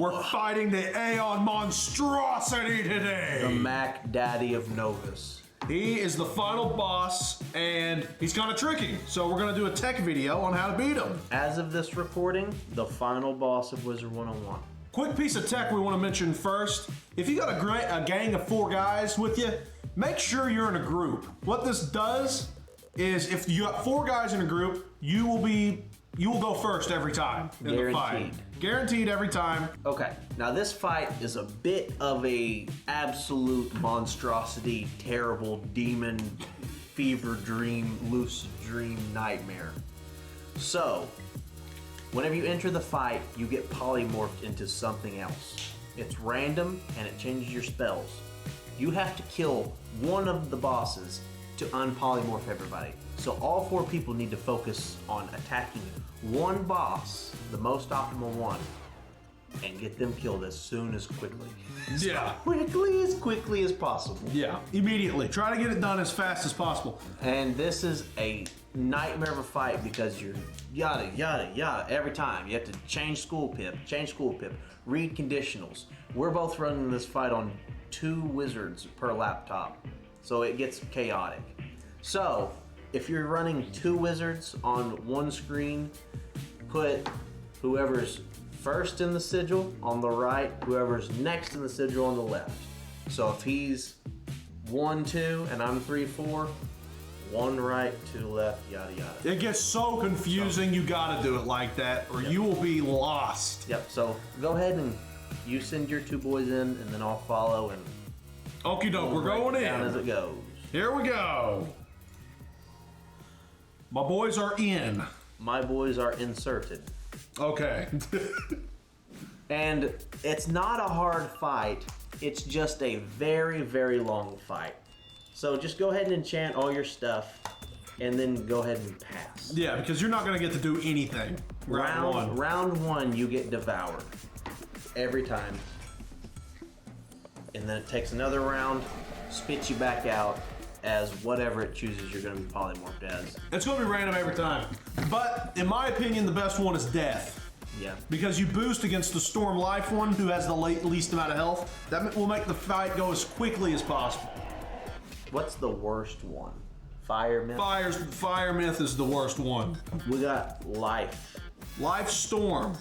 We're fighting the Aeon monstrosity today. The Mac Daddy of Novus. He is the final boss, and he's kind of tricky. So we're going to do a tech video on how to beat him. As of this recording, the final boss of Wizard101. Quick piece of tech we want to mention first. If you got a gang of 4 guys with you, make sure you're in a group. What this does is if you got 4 guys in a group, you will go first every time in the fight. Guaranteed every time. Okay, now this fight is a bit of a absolute monstrosity, terrible demon, fever dream, lucid dream nightmare. So, whenever you enter the fight, you get polymorphed into something else. It's random and it changes your spells. You have to kill one of the bosses to unpolymorph everybody. So all 4 people need to focus on attacking one boss, the most optimal one, and get them killed as quickly. Yeah. As quickly as possible. Yeah, immediately. Try to get it done as fast as possible. And this is a nightmare of a fight because you're yada every time. You have to change school pip, read conditionals. We're both running this fight on 2 wizards per laptop, so it gets chaotic. So, if you're running 2 wizards on one screen, put whoever's first in the sigil on the right, whoever's next in the sigil on the left. So if he's 1, 2, and I'm 3, 4, 1 right, 2 left, yada yada. It gets so confusing, you gotta do it like that, or you will be lost. Yep, so go ahead and you send your 2 boys in, and then I'll follow, and okie doke, we're going in. Down as it goes. Here we go. My boys are in. My boys are inserted. Okay. And it's not a hard fight. It's just a very, very long fight. So just go ahead and enchant all your stuff and then go ahead and pass. Yeah, because you're not going to get to do anything. Round one, you get devoured. Every time. And then it takes another round, spits you back out as whatever it chooses you're going to be polymorphed as. It's going to be random every time. But in my opinion, the best one is death. Yeah. Because you boost against the Storm Life one, who has the least amount of health. That will make the fight go as quickly as possible. What's the worst one? Fire Myth? Fire Myth is the worst one. We got Life. Life Storm.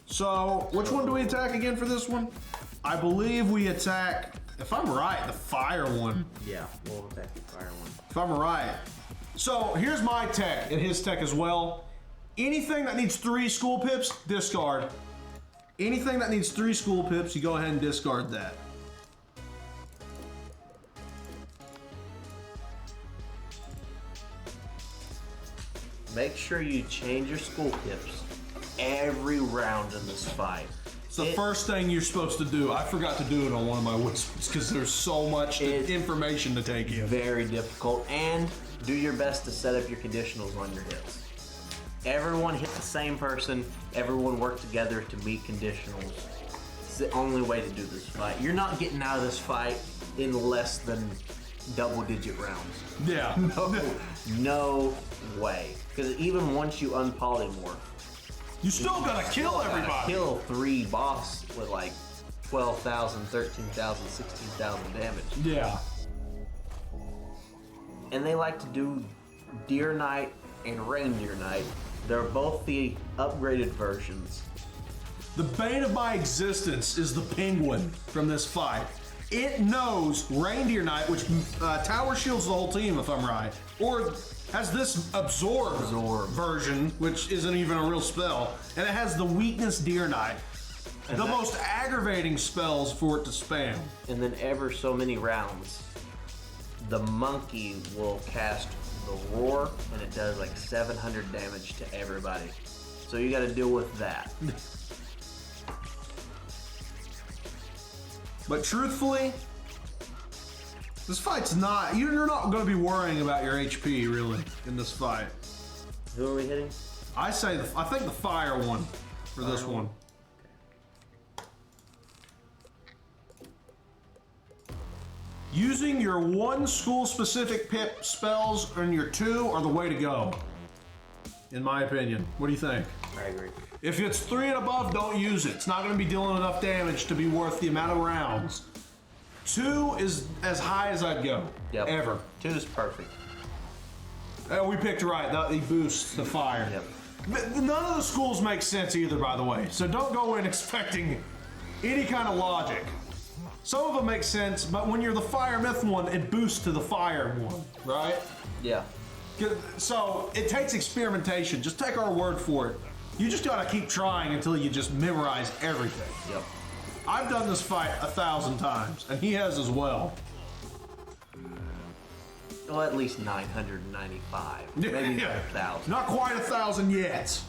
So, which one do we attack again for this one? I believe we attack, if I'm right, the fire one. Yeah, we'll attack the fire one. If I'm right. So, here's my tech, and his tech as well. Anything that needs 3 school pips, discard. Anything that needs 3 school pips, you go ahead and discard that. Make sure you change your school pips every round in this fight. It's the first thing you're supposed to do. I forgot to do it on one of my wizards because there's so much information to take in. Very difficult, and do your best to set up your conditionals on your hits. Everyone hit the same person, everyone work together to meet conditionals. It's the only way to do this fight. You're not getting out of this fight in less than double-digit rounds. Yeah. No way. Because even once you unpolymorph, you still gotta kill everybody. Kill 3 boss with like 12,000, 13,000, 16,000 damage. Yeah. And they like to do Deer Knight and Reindeer Knight. They're both the upgraded versions. The bane of my existence is the penguin from this fight. It knows Reindeer Knight, which tower shields the whole team, if I'm right, or has this absorb version, which isn't even a real spell, and it has the weakness Deer Knight. And the most aggravating spells for it to spam. And then ever so many rounds, the monkey will cast the roar, and it does like 700 damage to everybody. So you got to deal with that. But truthfully, this fight's not, you're not going to be worrying about your HP really in this fight. Who are we hitting? I think the fire one for this one. Using your 1 school-specific pip spells and your 2 are the way to go, in my opinion. What do you think? I agree. If it's 3 and above, don't use it. It's not going to be dealing enough damage to be worth the amount of rounds. 2 is as high as I'd go. Yep. Ever. 2 is perfect. We picked right. He boosts the fire. Yep. None of the schools make sense either, by the way. So don't go in expecting any kind of logic. Some of them make sense, but when you're the fire myth one, it boosts to the fire one, right? Yeah. So it takes experimentation. Just take our word for it. You just gotta keep trying until you just memorize everything. Yep. I've done this fight 1,000 times, and he has as well. Well, at least 995. Maybe 1,000. Not quite 1,000 yet.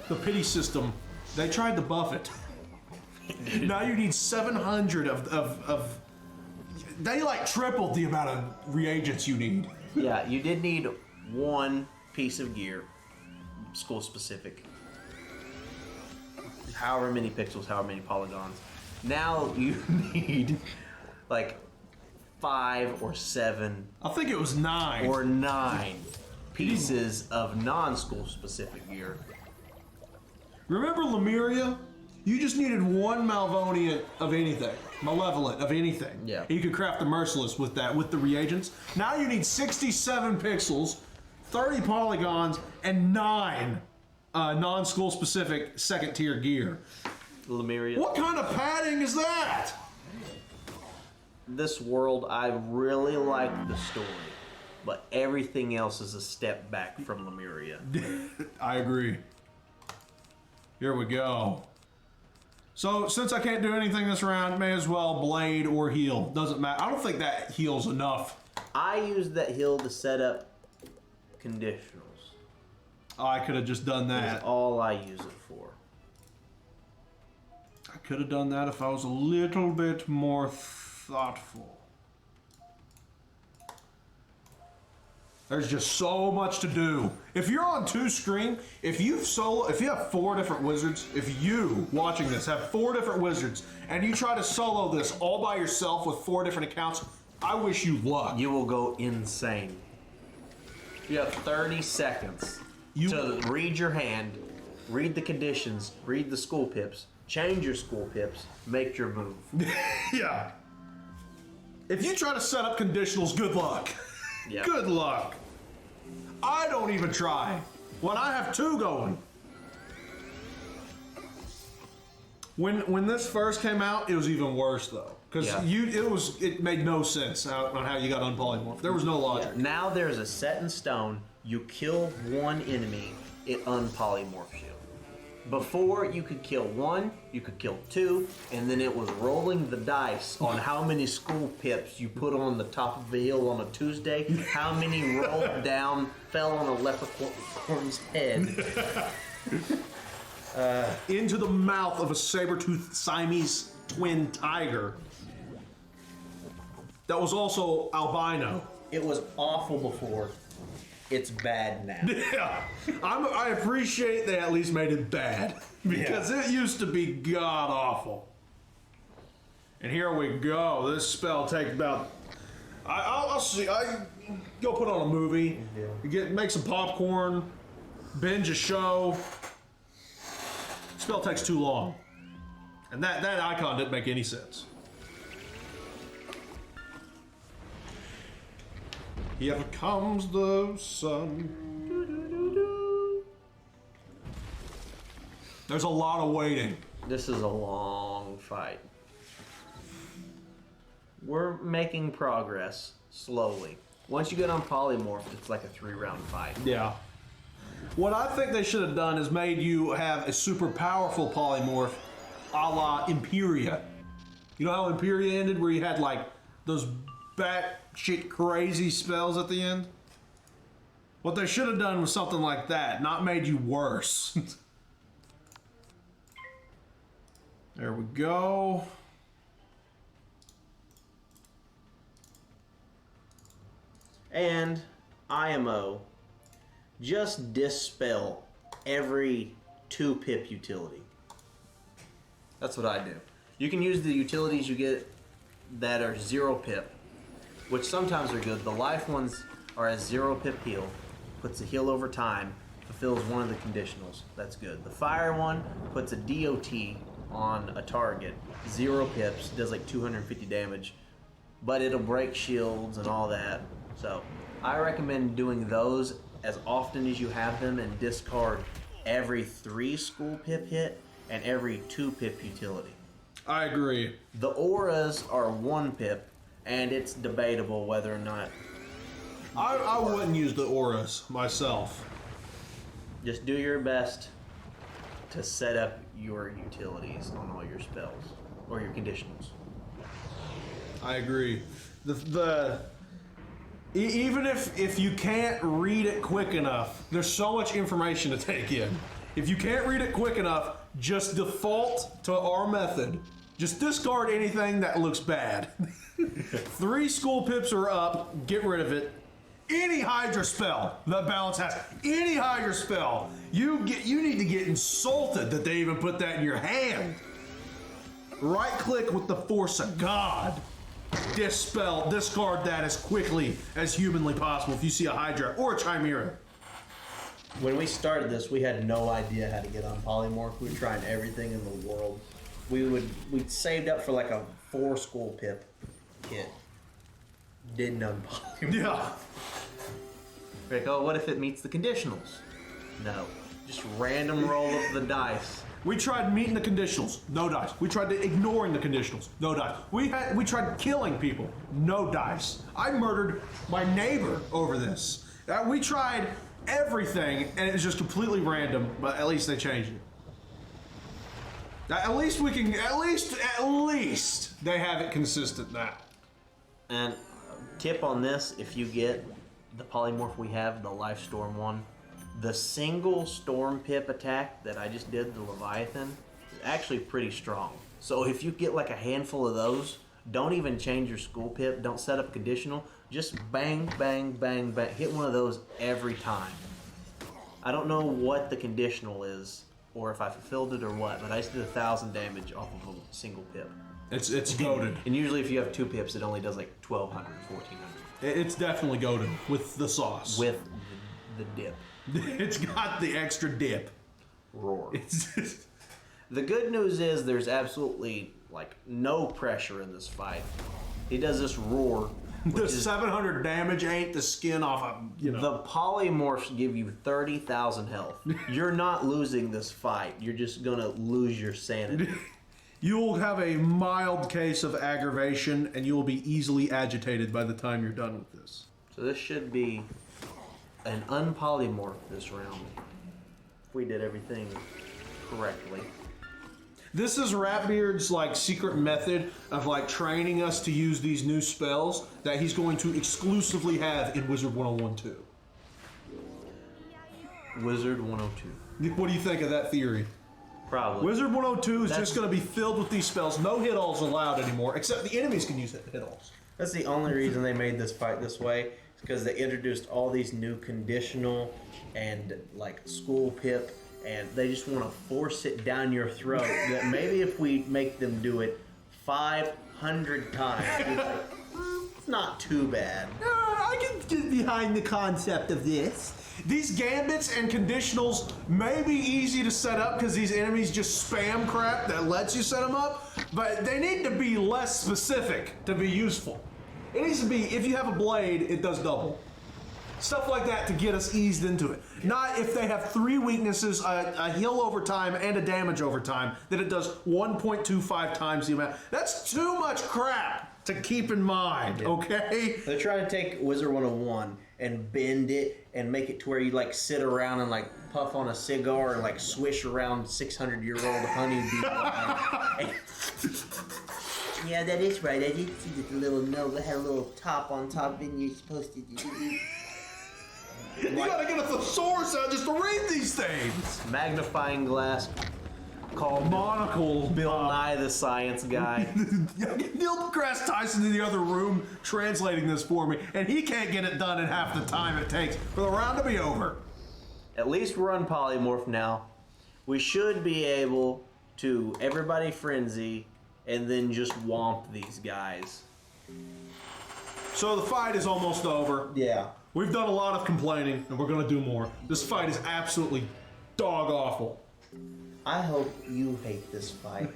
The pity system, they tried to buff it. Now you need 700 of they like tripled the amount of reagents you need. Yeah, you did need 1 piece of gear, school specific. However many pixels, however many polygons. Now you need like 5 or 7. I think it was 9. Or 9 pieces of non-school specific gear. Remember Lemuria? You just needed 1 Malvonian of anything. Malevolent of anything. Yeah. You could craft the Merciless with that, with the reagents. Now you need 67 pixels, 30 polygons, and 9 non-school specific second tier gear. Lemuria. What kind of padding is that? This world, I really like the story, but everything else is a step back from Lemuria. I agree. Here we go. So, since I can't do anything this round, may as well blade or heal. Doesn't matter. I don't think that heals enough. I used that heal to set up conditionals. Oh, I could have just done that. That's all I use it for. I could have done that if I was a little bit more thoughtful. There's just so much to do. If you're on 2 screen, if you have 4 different wizards, if you watching this have 4 different wizards and you try to solo this all by yourself with 4 different accounts, I wish you luck. You will go insane. You have 30 seconds to read your hand, read the conditions, read the school pips, change your school pips, make your move. Yeah. If you try to set up conditionals, good luck. Yep. Good luck. I don't even try when I have 2 going. When this first came out, it was even worse though, because it made no sense on how you got unpolymorph. There was no logic. Yeah. Now there's a set in stone. You kill 1 enemy, it unpolymorphs you. Before, you could kill 1, you could kill 2, and then it was rolling the dice on how many school pips you put on the top of the hill on a Tuesday, how many rolled down, fell on a leprechaun's head. Into the mouth of a saber-toothed Siamese twin tiger that was also albino. It was awful before. It's bad now. Yeah, I appreciate they at least made it bad, because it used to be god awful. And here we go. This spell takes about. I'll see. I go put on a movie, make some popcorn, binge a show. Spell takes too long, and that icon didn't make any sense. Here comes the sun. There's a lot of waiting. This is a long fight. We're making progress slowly. Once you get on polymorph, it's like a 3-round fight. Yeah. What I think they should have done is made you have a super powerful polymorph a la Imperia. You know how Imperia ended, where you had like those batshit crazy spells at the end? What they should have done was something like that, not made you worse. There we go. And IMO, just dispel every 2-pip utility. That's what I do. You can use the utilities you get that are 0-pip, which sometimes are good. The life ones are a 0-pip heal, puts a heal over time, fulfills one of the conditionals. That's good. The fire one puts a DOT on a target. 0 pips, does like 250 damage, but it'll break shields and all that. So I recommend doing those as often as you have them and discard every 3 school pip hit and every 2 pip utility. I agree. The auras are 1 pip, and it's debatable whether or not. I wouldn't use the auras myself. Just do your best to set up your utilities on all your spells or your conditionals. I agree. Even if you can't read it quick enough, there's so much information to take in. If you can't read it quick enough, just default to our method. Just discard anything that looks bad. 3 school pips are up, get rid of it. Any Hydra spell that balance has, any Hydra spell, you need to get insulted that they even put that in your hand. Right click with the force of God. Discard that as quickly as humanly possible if you see a Hydra or a Chimera. When we started this, we had no idea how to get on Polymorph. We were trying everything in the world. We saved up for like a 4 school pip hit. Didn't unpolymorph. Yeah. Like, oh, what if it meets the conditionals? No. Just random roll of the dice. We tried meeting the conditionals, no dice. We tried ignoring the conditionals, no dice. We tried killing people, no dice. I murdered my neighbor over this. We tried everything, and it was just completely random. But at least they changed it. At least we can. At least they have it consistent now. And tip on this: if you get the polymorph we have, the Life Storm one, the single storm pip attack that I just did, the Leviathan, is actually pretty strong. So if you get like a handful of those, don't even change your school pip, don't set up conditional, just bang, bang, bang, bang, hit one of those every time. I don't know what the conditional is, or if I fulfilled it or what, but I just did 1,000 damage off of a single pip. It's goated. And usually if you have 2 pips, it only does like 1,200, 1,400. It's definitely goated with the sauce. With the dip. It's got the extra dip. Roar. It's just... The good news is there's absolutely like no pressure in this fight. He does this roar. The 700 damage ain't the skin off of, The polymorphs give you 30,000 health. You're not losing this fight. You're just gonna lose your sanity. You'll have a mild case of aggravation, and you'll be easily agitated by the time you're done with this. So this should be an unpolymorph this round. If we did everything correctly. This is Ratbeard's like secret method of like training us to use these new spells that he's going to exclusively have in Wizard101 2. Wizard102. What do you think of that theory? Probably. Wizard102 is just going to be filled with these spells. No hit-alls allowed anymore, except the enemies can use hit-alls. That's the only reason they made this fight this way. Because they introduced all these new conditional and like school pip, and they just want to force it down your throat. That maybe if we make them do it 500 times, it's not too bad. I can get behind the concept of this. These gambits and conditionals may be easy to set up because these enemies just spam crap that lets you set them up, but they need to be less specific to be useful. It needs to be, if you have a blade, it does double. Stuff like that to get us eased into it. Not if they have 3 weaknesses, a heal over time and a damage over time, that it does 1.25 times the amount. That's too much crap to keep in mind, okay? They're trying to take Wizard101 and bend it and make it to where you like sit around and like puff on a cigar and like swish around 600-year-old honeybee. Yeah, that is right. I did see the little note that had a little top on top, and you're supposed to do. You gotta get a thesaurus out just to read these things. Magnifying glass called monocle. Bill Nye the Science Guy. Neil deGrasse Tyson in the other room translating this for me, and he can't get it done in half the time it takes for the round to be over. At least we're on polymorph now. We should be able to everybody frenzy and then just womp these guys. So the fight is almost over. Yeah. We've done a lot of complaining, and we're gonna do more. This fight is absolutely dog awful. I hope you hate this fight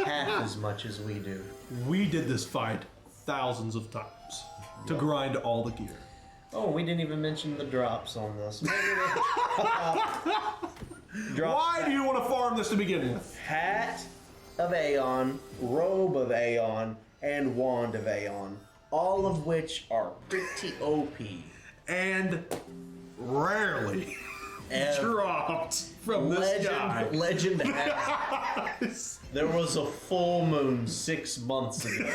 half as much as we do. We did this fight thousands of times to grind all the gear. Oh, we didn't even mention the drops on this. Why do you want to farm this to begin with? Hat of Aeon, Robe of Aeon, and Wand of Aeon. All of which are pretty OP. And rarely dropped from this guy. Legend has. There was a full moon 6 months ago.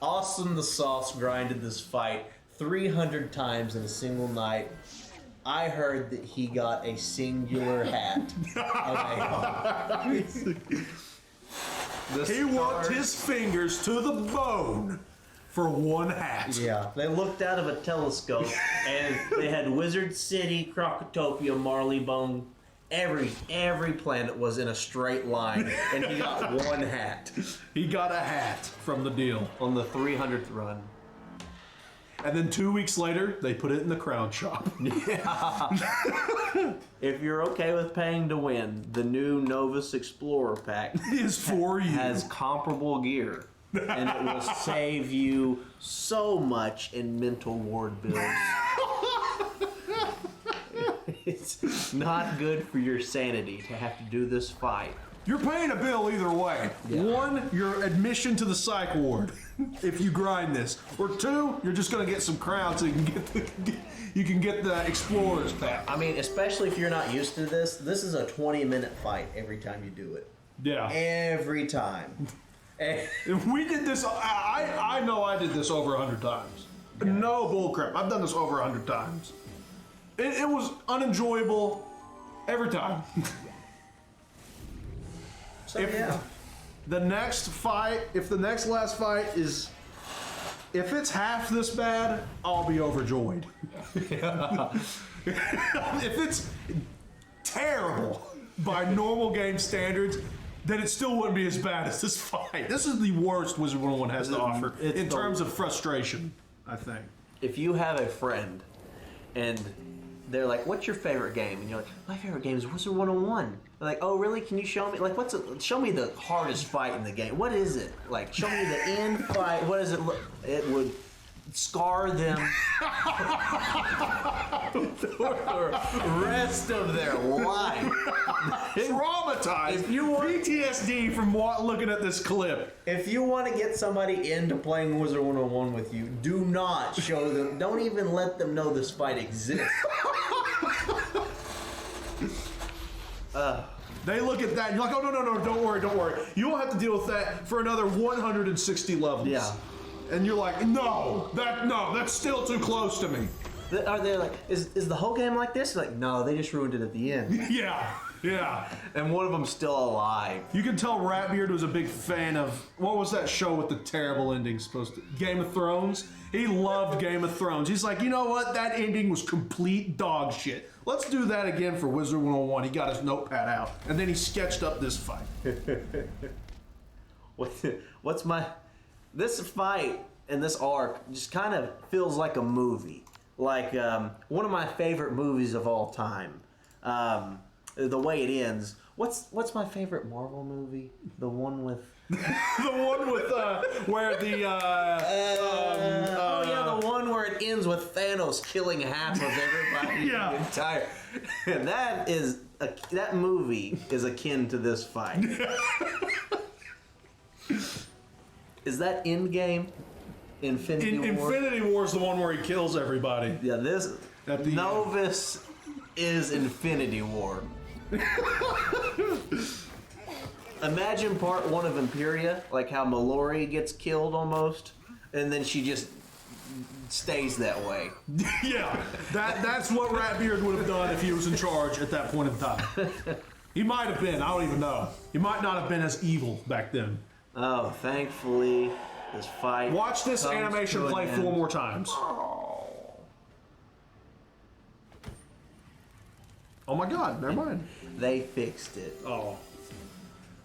Awesome the Sauce grinded this fight 300 times in a single night. I heard that he got a singular hat of Aeon. He worked his fingers to the bone for one hat. Yeah, they looked out of a telescope and they had Wizard City, Crocotopia, Marleybone, every planet was in a straight line, and he got one hat. He got a hat from the deal. On the 300th run. And then 2 weeks later, they put it in the crown shop. Yeah. If you're okay with paying to win, the new Novus Explorer pack is for you. Has comparable gear. And it will save you so much in mental ward bills. It's not good for your sanity to have to do this fight. You're paying a bill either way. Yeah. One, your admission to the psych ward if you grind this. Or two, you're just gonna get some crowns so you can get the Explorer's pack. I mean, especially if you're not used to this is a 20-minute fight every time you do it. Yeah. Every time. If we did this, I know I did this over 100 times. Yeah. No bullcrap. I've done this over 100 times. It was unenjoyable every time. So, yeah. The next fight, if the next last fight is, if it's half this bad, I'll be overjoyed. Yeah. If it's terrible by normal game standards, then it still wouldn't be as bad as this fight. This is the worst Wizard101 has to offer in terms of frustration, I think. If you have a friend and they're like, "What's your favorite game?" And you're like, "My favorite game is Wizard101." They're like, "Oh, really? Can you show me? Like, show me the hardest fight in the game. What is it? Like, show me the end fight. What does it look?" It would scar them for the rest of their life. Traumatized. If you want PTSD from looking at this clip. If you want to get somebody into playing Wizard101 with you, do not show them. Don't even let them know this fight exists. They look at that and you're like, "Oh, no, don't worry. You won't have to deal with that for another 160 levels." Yeah. And you're like, no, that's still too close to me. Are they like, is the whole game like this? Like, no, they just ruined it at the end. Yeah. And one of them's still alive. You can tell Ratbeard was a big fan of, what was that show with the terrible ending supposed to, Game of Thrones? He loved Game of Thrones. He's like, you know what? That ending was complete dog shit. Let's do that again for Wizard101. He got his notepad out. And then he sketched up this fight. This fight and this arc just kind of feels like a movie. Like one of my favorite movies of all time. The way it ends. What's my favorite Marvel movie? The one with where the the one where it ends with Thanos killing half of everybody. Yeah. The entire. And that movie is akin to this fight. Is that Endgame? Infinity War? Infinity War is the one where he kills everybody. Yeah, this Novus is Infinity War. Imagine part 1 of Imperia, like how Mallory gets killed almost, and then she just stays that way. Yeah, that's what Ratbeard would have done if he was in charge at that point in time. He might have been, I don't even know. He might not have been as evil back then. Oh, thankfully, this fight. Watch this animation play 4 more times. Oh my god, never mind. They fixed it. Oh.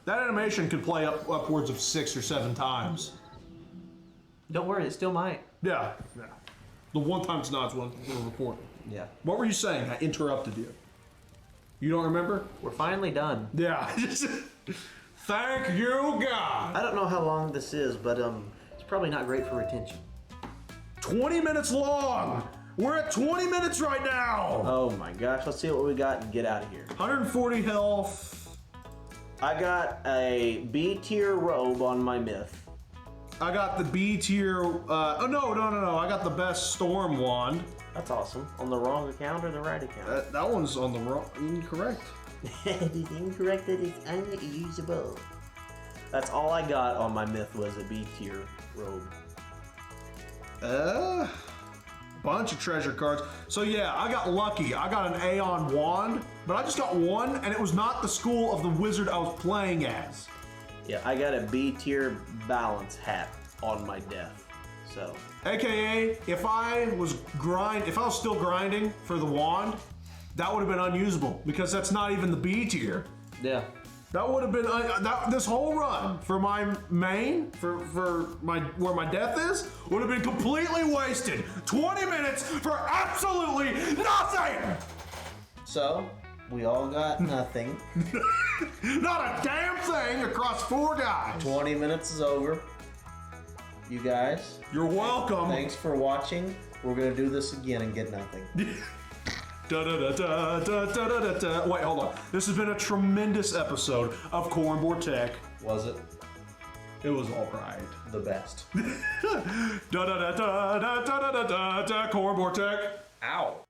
That animation could play upwards of 6 or 7 times. Don't worry, it still might. Yeah. The one time it's not is when we're recording. Yeah. What were you saying? I interrupted you. You don't remember? We're finally done. Yeah. Thank you, God. I don't know how long this is, but it's probably not great for retention. 20 minutes long. We're at 20 minutes right now. Oh my gosh, let's see what we got and get out of here. 140 health. I got a B tier robe on my myth. I got the B tier. Oh no! I got the best storm wand. That's awesome. On the wrong account or the right account? That one's on the wrong. Incorrect. It is incorrect. That is unusable. That's all I got on my myth was a B tier robe. Bunch of treasure cards. So yeah, I got lucky. I got an Aeon wand, but I just got one, and it was not the school of the wizard I was playing as. Yeah, I got a B tier balance hat on my death. So, AKA, if I was still grinding for the wand, that would have been unusable because that's not even the B tier. yeah. That would have been this whole run for my main for my where my death is would have been completely wasted. 20 minutes for absolutely nothing. So, we all got nothing. Not a damn thing across 4 guys. 20 minutes is over. You guys. You're welcome. Thanks for watching. We're gonna do this again and get nothing. Da, da, da, da, da, da, da, da, da. Wait, hold on. This has been a tremendous episode of Cornboard Tech. Was it? It was all right. The best. Da da da da da da da da da. Cornboard Tech. Ow.